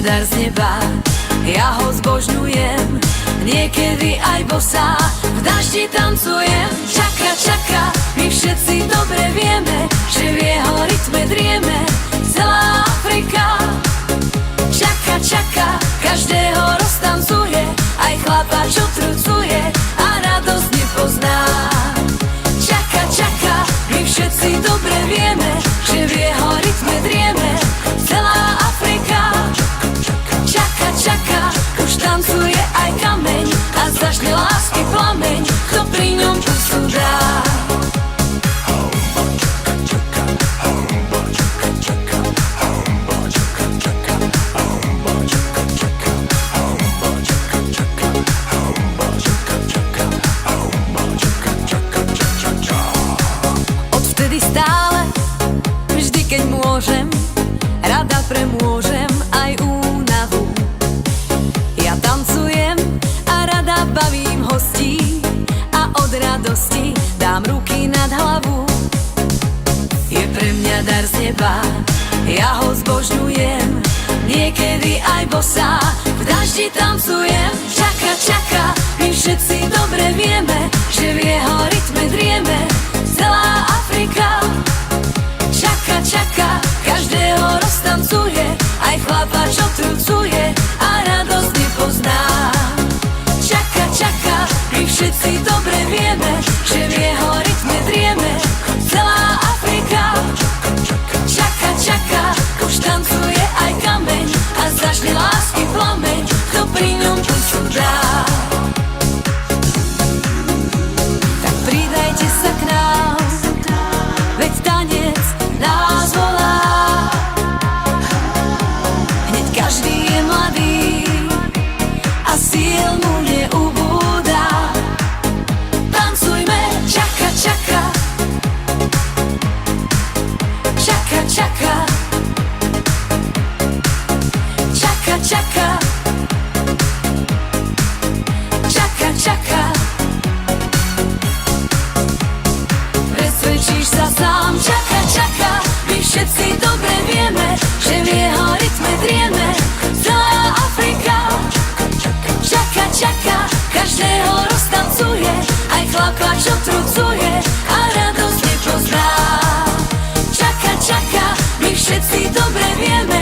dar z neba, ja ho zbožňujem, niekedy aj bosá, v daždi tancujem. Čaka, čaka, my všetci dobre vieme, že v jeho rytme drieme celá Afrika. Čaka, čaka, každého roztancuje, aj chlapa, čo trucuje a radosť nepozná. Čaka, čaka, my všetci dobre vieme, že v jeho rytme drieme celá Afrika. Čaka, čaka, už tancuje aj kameň a začne lásky plameň, kto pri ňom pusu dá. Odvtedy stále, vždy keď môžem, rada premôžem aj únavu. Ja tancujem a rada bavím hostí a od radosti dám ruky nad hlavu. Je pre mňa dar z neba, ja ho zbožňujem, niekedy aj bosá, v daždi tancujem. Čaka, čaka, my všetci dobre vieme, že v jeho rytme drieme celá Afrika. Čaka, čaka, každého roztancuje, aj chlapa, čo trucuje a radosť nepozná. Čaka, čaka, my všetci dobre vieme, že v jeho rytme drieme celá Afrika. Čaka, čaka, už tancuje aj kameň a začne lásky plameň, kto pri ňom pusu dá. Tak pridajte sa k nám, veď tanec nás volá. Hneď každý je mladý a síl mu neubúda. Tancujme, čaka, čaka, čaka, čaka, čaka, čaka, čaka, čaka. Presvedčíš sa sám, čaka, čaka, my všetci dobre vieme, že v jeho rytme drieme celá Afrika. Čaka, čaka, každého roztancuje, aj chlapa, čo trucuje a radosť nepozná. Čaka, čaka, my všetci dobre vieme,